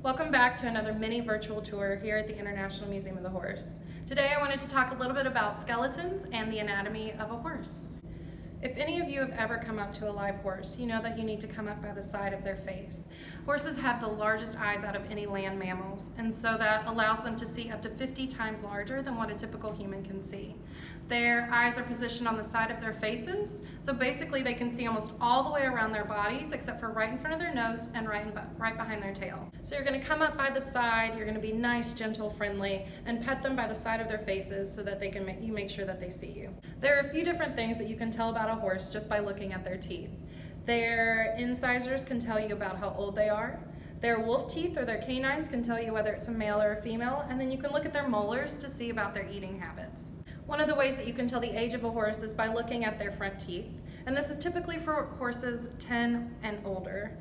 Welcome back to another mini virtual tour here at the International Museum of the Horse. Today I wanted to talk a little bit about skeletons and the anatomy of a horse. If any of you have ever come up to a live horse, you know that you need to come up by the side of their face. Horses have the largest eyes out of any land mammals, and so that allows them to see up to 50 times larger than what a typical human can see. Their eyes are positioned on the side of their faces, so basically they can see almost all the way around their bodies except for right in front of their nose and right behind their tail. So you're going to come up by the side, you're going to be nice, gentle, friendly, and pet them by the side of their faces so that you make sure that they see you. There are a few different things that you can tell about a horse just by looking at their teeth. Their incisors can tell you about how old they are. Their wolf teeth or their canines can tell you whether it's a male or a female, and then you can look at their molars to see about their eating habits. One of the ways that you can tell the age of a horse is by looking at their front teeth, and this is typically for horses 10 and older.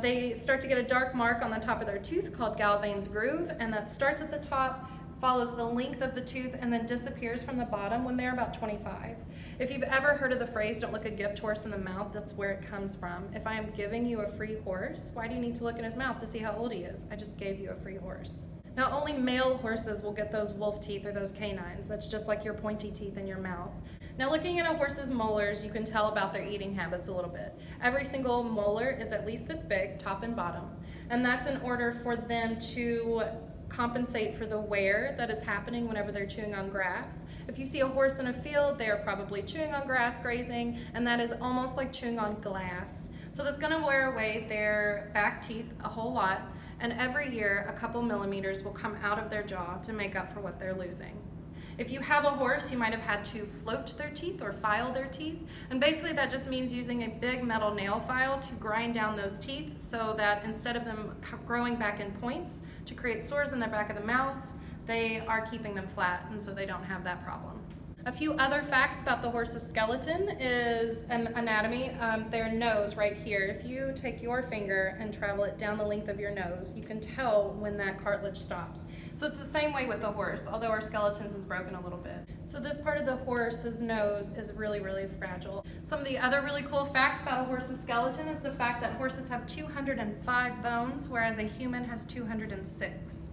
They start to get a dark mark on the top of their tooth called Galvane's groove, and that starts at the top, follows the length of the tooth, and then disappears from the bottom when they're about 25. If you've ever heard of the phrase, don't look a gift horse in the mouth, that's where it comes from. If I am giving you a free horse, why do you need to look in his mouth to see how old he is? I just gave you a free horse. Now, only male horses will get those wolf teeth or those canines. That's just like your pointy teeth in your mouth. Now, looking at a horse's molars, you can tell about their eating habits a little bit. Every single molar is at least this big, top and bottom, and that's in order for them to compensate for the wear that is happening whenever they're chewing on grass. If you see a horse in a field, they are probably chewing on grass, grazing, and that is almost like chewing on glass. So that's going to wear away their back teeth a whole lot, and every year a couple millimeters will come out of their jaw to make up for what they're losing. If you have a horse, you might have had to float their teeth or file their teeth, and basically that just means using a big metal nail file to grind down those teeth so that instead of them growing back in points to create sores in the back of the mouths, they are keeping them flat, and so they don't have that problem. A few other facts about the horse's skeleton is an anatomy. Their nose right here, if you take your finger and travel it down the length of your nose, you can tell when that cartilage stops. So it's the same way with the horse, although our skeletons is broken a little bit. So this part of the horse's nose is really, really fragile. Some of the other really cool facts about a horse's skeleton is the fact that horses have 205 bones, whereas a human has 206.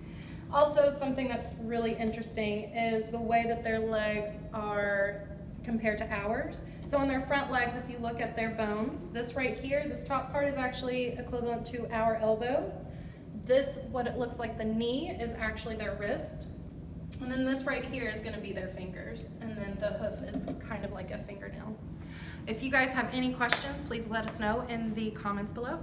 Also, something that's really interesting is the way that their legs are compared to ours. So on their front legs, if you look at their bones, this right here, this top part is actually equivalent to our elbow. This, what it looks like the knee, is actually their wrist. And then this right here is going to be their fingers. And then the hoof is kind of like a fingernail. If you guys have any questions, please let us know in the comments below.